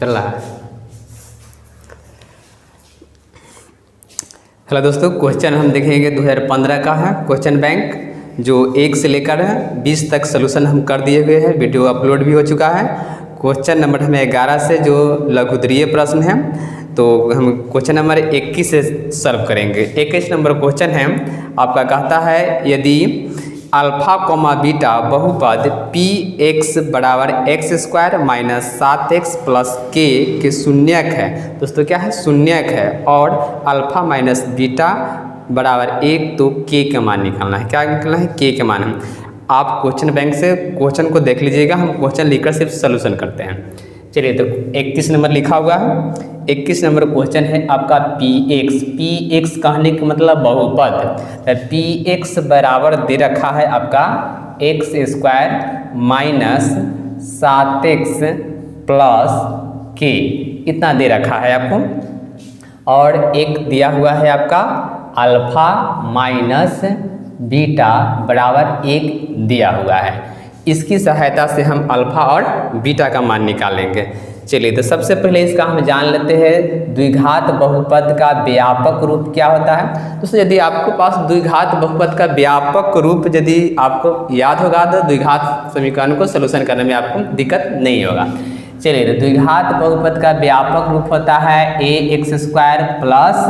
चल रहा है। हेलो दोस्तों, क्वेश्चन हम देखेंगे 2015 का है क्वेश्चन बैंक, जो 1 से लेकर 20 तक सोल्यूशन हम कर दिए हुए हैं, वीडियो अपलोड भी हो चुका है। क्वेश्चन नंबर हमें 11 से जो लघुत्तरीय प्रश्न है, तो हम क्वेश्चन नंबर 21 से सॉल्व करेंगे। 21 नंबर क्वेश्चन है आपका, कहता है यदि अल्फा कोमा बीटा बहुपद पी एक्स बराबर x square minus 7x plus के शून्यक है। दोस्तों क्या है? शून्यक है। और अल्फा माइनस बीटा बराबर 1, तो के का मान निकालना है। क्या निकालना है? के का मान। आप क्वेश्चन बैंक से क्वेश्चन को देख लीजिएगा, हम क्वेश्चन लिखकर सिर्फ सोल्यूशन करते हैं। चलिए, तो 21 नंबर लिखा हुआ है। 21 नंबर क्वेश्चन है आपका पी एक्स कहने का मतलब बहुपद। पी एक्स बराबर दे रखा है आपका x square minus 7x plus के, इतना दे रखा है आपको। और एक दिया हुआ है आपका अल्फा माइनस बीटा बराबर 1 दिया हुआ है। इसकी सहायता से हम अल्फा और बीटा का मान निकालेंगे। चलिए, तो सबसे पहले इसका हम जान लेते हैं द्विघात बहुपद का व्यापक रूप क्या होता है। दोस्तों यदि आपके पास द्विघात बहुपद का व्यापक रूप यदि आपको याद होगा तो द्विघात समीकरण को सलूशन करने में आपको दिक्कत नहीं होगा। चलिए, तो द्विघात बहुपद का व्यापक रूप होता है a x square plus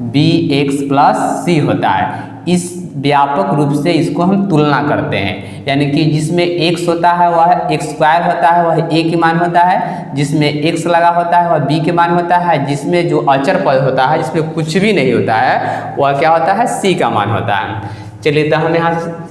b x plus c होता है। इस व्यापक रूप से इसको हम तुलना करते हैं, यानी कि जिसमें x होता है वह एक्स स्क्वायर होता है, वह a के मान होता है। जिसमें x लगा होता है वह b के मान होता है। जिसमें जो अचर पद होता है, जिसमें कुछ भी नहीं होता है, वह क्या होता है? c का मान होता है। चलिए, तो हम यहाँ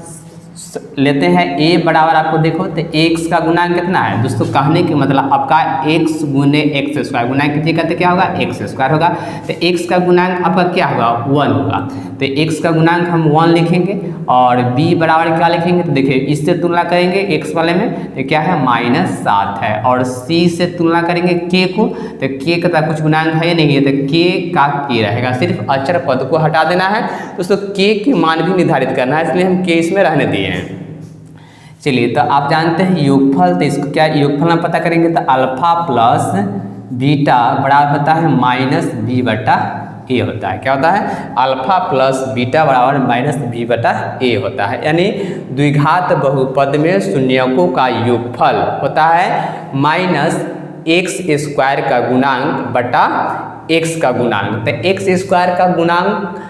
लेते हैं a बराबर, आपको देखो तो x का गुणांक कितना है। दोस्तों कहने के मतलब आपका x गुने एक्स स्क्वायर, गुणांक कीजिएगा तो क्या होगा? एक्स स्क्वायर होगा। तो x का गुणांक आपका क्या होगा? 1 होगा। तो x का गुणांक हम 1 लिखेंगे और b बराबर क्या लिखेंगे? तो देखिए, इससे तुलना करेंगे x वाले में तो क्या है? -7 है। और c से तुलना करेंगे k को, तो k का कुछ गुणांक है नहीं है, तो k का k रहेगा। सिर्फ अचर पद को हटा देना है दोस्तों, k के मान भी निर्धारित करना है, इसलिए हम k इसमें रहने दिए हैं। चलिए, तो आप जानते हैं योगफल, तो इसको क्या योगफल में पता करेंगे तो अल्फा प्लस बीटा बराबर होता है माइनस बी बटा ए होता है। क्या होता है? अल्फा प्लस बीटा बराबर माइनस बी बटा ए होता है। यानी द्विघात बहुपद में शून्यकों का योगफल होता है माइनस एक्स स्क्वायर का गुणांक बटा एक्स का गुणांक। तो एक्स स्क्वायर का गुणांक,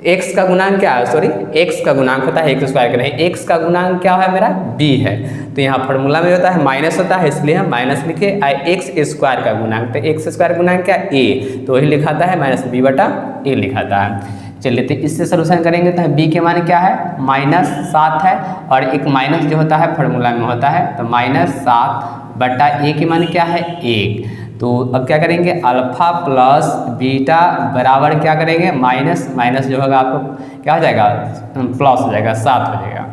x का गुणांक क्या है? सॉरी, x का गुणांक होता है एक्स स्क्वायर का नहीं, x का गुणांक क्या है मेरा? b है। तो यहाँ फॉर्मूला में होता है माइनस होता है, इसलिए हम माइनस लिखे। एक्स स्क्वायर का गुणांक, तो एक्स स्क्वायर गुणांक क्या? a, तो वही लिखाता है माइनस b बटा a लिखाता है। चलिए, तो इससे सोल्यूशन करेंगे तो b के मान क्या है? -7 है। और एक माइनस जो होता है फॉर्मूला में होता है, तो -7 बटा a के मान क्या है? 1। तो अब क्या करेंगे? अल्फा प्लस बीटा बराबर क्या करेंगे? माइनस माइनस जो होगा आपको क्या हो जाएगा? प्लस हो जाएगा, 7 हो जाएगा।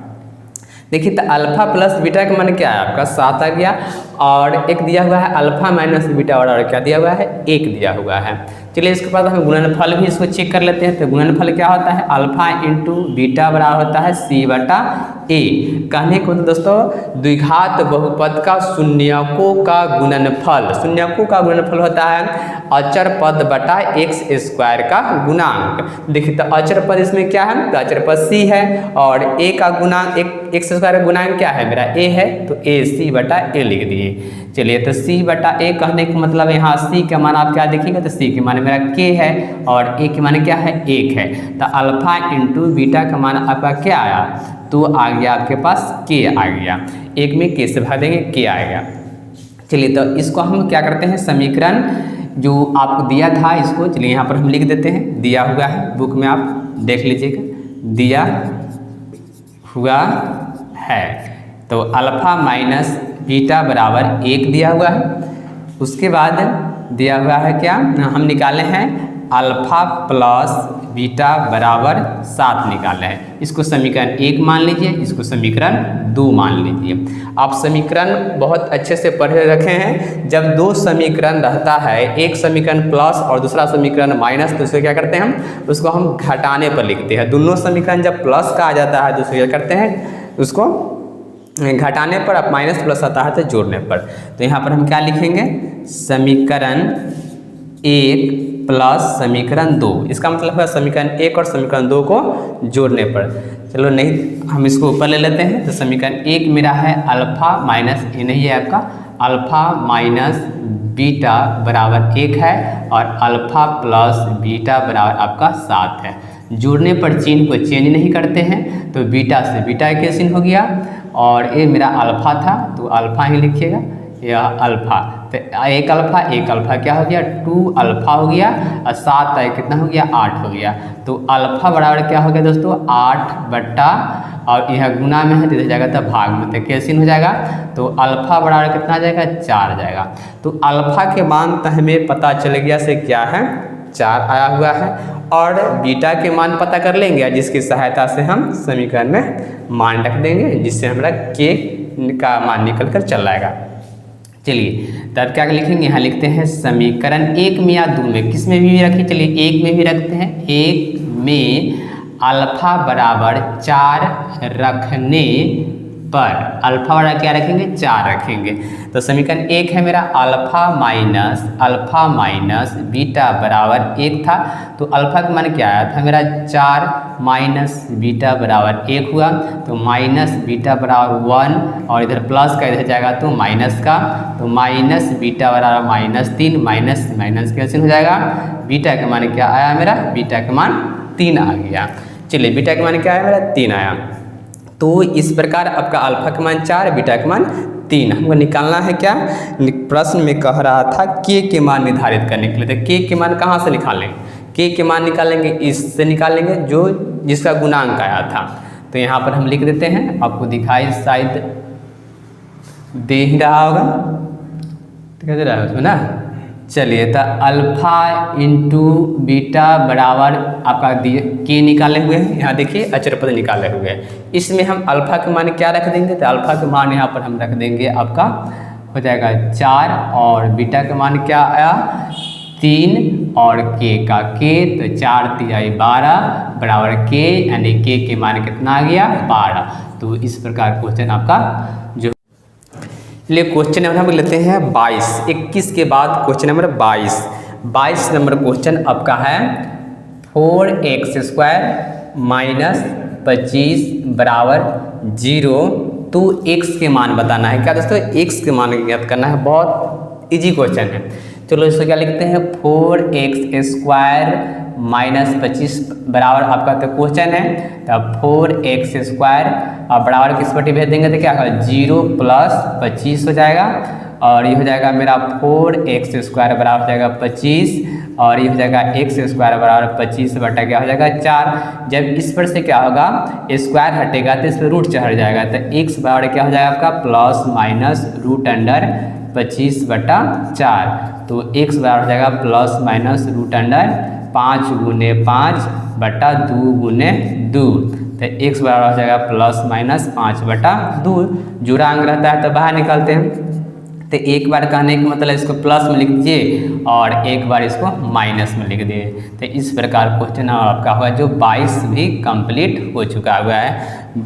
देखिए, तो अल्फा प्लस बीटा का मान क्या है? आपका 7 आ गया। और एक दिया हुआ है अल्फा माइनस बीटा बराबर क्या दिया हुआ है? 1 दिया हुआ है। चलिए, इसके बाद हम गुणनफल भी इसको चेक कर लेते हैं। तो गुणनफल क्या होता है? अल्फा इंटू बीटा बराबर होता है c बटा a। कहने को तो दोस्तों द्विघात बहुपद का शून्यकों का गुणनफल, शून्यकों का गुणनफल होता है अचर पद बटा एक्स स्क्वायर का गुणांक। देखिए, तो अचर पद इसमें क्या है? तो अचर पद c है और a का गुणांक, एक्स स्क्वायर का गुणांक क्या है? मेरा a है, तो a c बटा a लिख दिए। चलिए, तो c बटा a कहने का मतलब यहाँ c का मान आप क्या देखिएगा? तो c के मान मेरा k है और a के मान क्या है? 1 है। तो अल्फा इंटू बीटा का मान आपका क्या आया? तो आ गया आपके पास k आ गया। 1 में k से भाग देंगे, k आएगा। चलिए, तो इसको हम क्या करते हैं? समीकरण जो आपको दिया था इसको, चलिए यहाँ पर हम लिख देते हैं, दिया हुआ है बुक में, आप देख लीजिएगा, दिया हुआ है। तो अल्फा माइनस बीटा बराबर 1 दिया हुआ है। उसके बाद दिया हुआ है क्या? हम निकाले हैं अल्फा प्लस बीटा बराबर 7 निकाले हैं। इसको समीकरण 1 मान लीजिए, इसको समीकरण 2 मान लीजिए। आप समीकरण बहुत अच्छे से पढ़े रखे हैं। जब 2 समीकरण रहता है, एक समीकरण प्लस और दूसरा समीकरण माइनस, तो उसको क्या करते हैं? हम उसको हम घटाने पर लिखते हैं। दोनों समीकरण जब प्लस का आ जाता है तो उसको क्या करते हैं? उसको घटाने पर, अब माइनस प्लस आता है तो जोड़ने पर। तो यहाँ पर हम क्या लिखेंगे? समीकरण 1 प्लस समीकरण 2। इसका मतलब है समीकरण 1 और समीकरण 2 को जोड़ने पर। चलो नहीं, हम इसको ऊपर ले लेते हैं। तो समीकरण 1 मेरा है अल्फा माइनस, ये नहीं है आपका, अल्फा माइनस बीटा बराबर 1 है, और अल्फा प्लस बीटा बराबर आपका 7 है। जोड़ने पर चिन्ह को चेंज नहीं करते हैं, तो बीटा से बीटा कैंसिल हो गया, और ये मेरा अल्फा था तो अल्फा ही लिखिएगा, यह अल्फा। तो एक अल्फा क्या हो गया, 2 अल्फा हो गया, और 7 है कितना हो गया, 8 हो गया। तो अल्फा बराबर क्या हो गया दोस्तों, 8 बट्टा, और यह गुना में है तो इधर जाएगा तो भाग में, तो कैंसिल हो जाएगा। तो अल्फा बराबर कितना आ जाएगा, 4 जाएगा। तो अल्फा के मान तो हमें पता चल गया से क्या है, 4 आया हुआ है, और बीटा के मान पता कर लेंगे, जिसकी सहायता से हम समीकरण में मान रख देंगे, जिससे हमारा के का मान निकल कर चल आएगा। चलिए तब क्या लिखेंगे, यहाँ लिखते हैं समीकरण 1 में या 2 में, किस में भी रखिए, चलिए 1 में भी रखते हैं। 1 में अल्फा बराबर 4 रखने पर, अल्फा बराबर क्या रखेंगे, 4 रखेंगे। तो समीकरण 1 है मेरा अल्फा माइनस बीटा बराबर 1 था, तो अल्फा का मान क्या आया था मेरा, 4 माइनस बीटा बराबर 1 हुआ, तो माइनस बीटा बराबर 1, और इधर प्लस का इधर जाएगा तो माइनस का, तो माइनस बीटा बराबर -3, माइनस माइनस कैंसिल हो जाएगा। बीटा का मान क्या आया मेरा, बीटा का मान 3 आ गया। चलिए बीटा का मान क्या आया मेरा, 3 आया। तो इस प्रकार आपका अल्फा का मान 4, बीटा का मान 3। हमको निकालना है क्या, प्रश्न में कह रहा था के मान निर्धारित करने के लिए। तो के मान कहाँ से निकालें, के मान निकालेंगे इससे निकालेंगे जो जिसका गुणांक आया था। तो यहाँ पर हम लिख देते हैं, आपको दिखाई शायद दे ही रहा होगा, दिखाई दे रहा है उसमें ना। चलिए तो अल्फा इंटू बीटा बराबर आपका के निकाले हुए हैं, यहाँ देखिए अचर पद निकाले हुए हैं। इसमें हम अल्फा के मान क्या रख देंगे, तो अल्फा के मान यहाँ पर हम रख देंगे आपका हो जाएगा 4, और बीटा का मान क्या आया 3, और के का के, तो 4 × 12 बराबर के, यानी के मान कितना आ गया 12। तो इस प्रकार क्वेश्चन आपका जो चलिए क्वेश्चन नंबर हम लेते हैं 22, 21 के बाद क्वेश्चन नंबर 22 नंबर क्वेश्चन आपका है 4x² माइनस 25 बराबर 0। तो x के मान बताना है क्या दोस्तों, x के मान ज्ञात करना है, बहुत इजी क्वेश्चन है। चलो इसको क्या लिखते हैं, 4x² माइनस 25 बराबर आपका तो क्वेश्चन है, तब 4x² बराबर किस पट्टी भेज देंगे, तो क्या होगा 0 प्लस 25 हो जाएगा, और ये हो जाएगा मेरा 4x² बराबर हो जाएगा 25, और ये हो जाएगा x² बराबर 25 बटा क्या हो जाएगा 4। जब इस पर से क्या होगा, स्क्वायर हटेगा तो इस पर रूट चढ़ जाएगा, तो x बराबर क्या हो जाएगा आपका प्लस माइनस रूट अंडर 25 बटा 4। तो x बराबर हो जाएगा प्लस माइनस रूट अंडर 5 गुने 5 बटा 2 गुने 2। तो x बराबर हो जाएगा प्लस माइनस 5 बटा 2। जुड़ा अंक रहता है तो बाहर निकालते हैं। तो एक बार कहने का मतलब इसको प्लस में लिख दीजिए और एक बार इसको माइनस में लिख दिए। तो इस प्रकार क्वेश्चन आपका हुआ जो 22 भी कंप्लीट हो चुका हुआ है।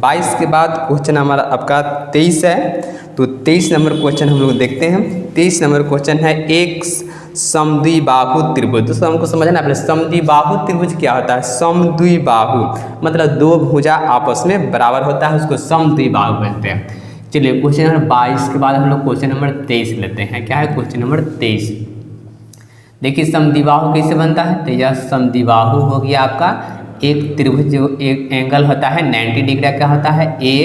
22 के बाद क्वेश्चन हमारा आपका 23 है। तो 23 नंबर क्वेश्चन हम लोग देखते हैं। 23 नंबर क्वेश्चन है एक समद्विबाहु त्रिभुज। दोस्तों हमको समझना है समद्विबाहु त्रिभुज क्या होता है। समद्विबाहु मतलब दो भुजा आपस में बराबर होता है, उसको समद्विबाहु बोलते हैं। चलिए क्वेश्चन नंबर 22 के बाद हम लोग क्वेश्चन नंबर 23 लेते हैं। क्या है क्वेश्चन नंबर 23। देखिए समद्विबाहु कैसे बनता है। तो यह समद्विबाहु हो गया आपका एक त्रिभुज जो एक एंगल होता है 90 डिग्री का होता है। ए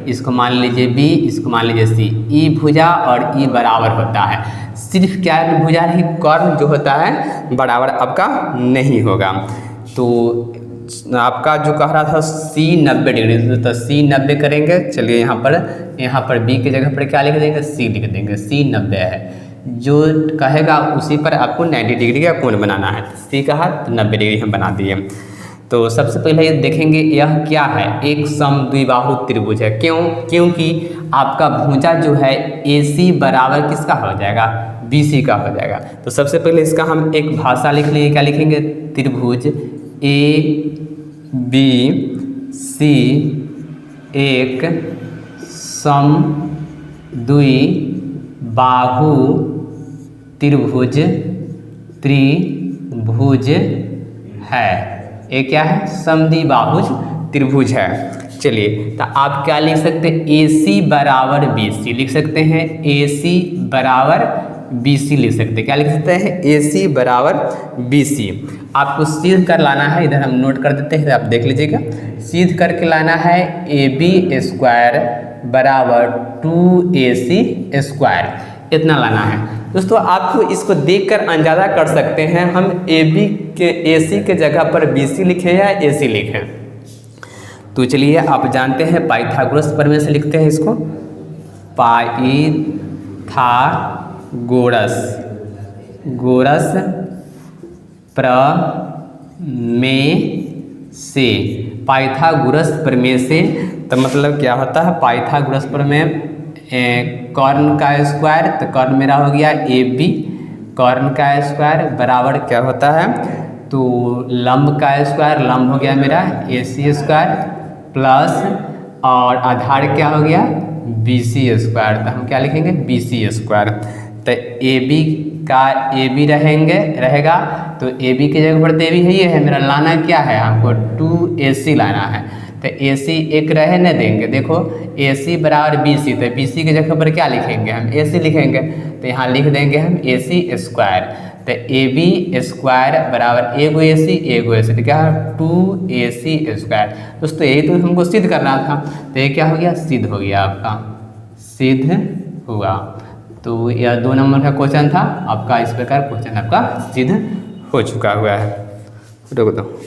इसको मान लीजिए बी, इसको मान लीजिए सी। ई भुजा और ई बराबर होता है। सिर्फ क्या भुजा नहीं, कर्ण जो होता है बराबर आपका नहीं होगा। तो आपका जो कह रहा था सी 90 डिग्री, तो सी 90 करेंगे। चलिए यहाँ पर बी की जगह पर क्या लिख देंगे, सी लिख देंगे। सी 90 है, जो कहेगा उसी पर आपको 90 डिग्री का कोण बनाना है। सी कहा तो 90 डिग्री हम बना दिए। तो सबसे पहले ये देखेंगे यह क्या है, एक समद्विबाहु त्रिभुज है। क्योंकि आपका भुजा जो है AC बराबर किसका हो जाएगा, BC का हो जाएगा। तो सबसे पहले इसका हम एक भाषा लिख लेंगे। क्या लिखेंगे, त्रिभुज ABC एक समद्विबाहु त्रिभुज है। ये क्या है? समद्विबाहुज त्रिभुज है। चलिए, तो आप क्या लिख सकते हैं? AC बराबर BC लिख सकते हैं। AC बराबर BC लिख सकते हैं। क्या लिख सकते हैं? AC बराबर BC। आपको सीध कर लाना है, इधर हम नोट कर देते हैं, आप देख लीजिएगा। सीध करके लाना है AB स्क्वायर बराबर 2AC स्क्वायर, इतना लाना है। दोस्तों, आपको इसको देखकर अंदाजा कर सकते हैं हम AC के जगह पर BC लिखें या AC लिखें। तो चलिए, आप जानते हैं पाइथागोरस प्रमेय से लिखते हैं इसको। पाइथागोरस प्रमेय से, पाइथागोरस प्रमेय से तो मतलब क्या होता है? पाइथागोरस प्रमेय, कॉर्न का स्क्वायर, तो कॉर्न मेरा हो गया AB, कॉर्न का स्क्वायर बराबर क्या होता है? तो लंब का स्क्वायर, लंब हो गया मेरा AC स्क्वायर प्लस, और आधार क्या हो गया? BC square. तो हम क्या लिखेंगे? BC square. तो AB का AB रहेगा, तो AB की जगह पर तो AB है, ये है मेरा। लाना क्या है हमको? 2AC लाना है। तो AC एक रहे न देंगे, देखो AC बराबर BC, तो BC की जगह पर क्या लिखेंगे? हम AC लिखेंगे। तो यहाँ लिख देंगे हम AC स्क्वायर। तो AB स्क्वायर बराबर एगो AC, तो क्या है? 2AC square. दोस्तों, यही तो हमको सिद्ध करना था। तो ये क्या हो गया? सिद्ध हो गया, आपका सिद्ध हुआ। तो यह 2 नंबर का क्वेश्चन था आपका। इस प्रकार क्वेश्चन आपका सिद्ध हो चुका हुआ है। रुक दो।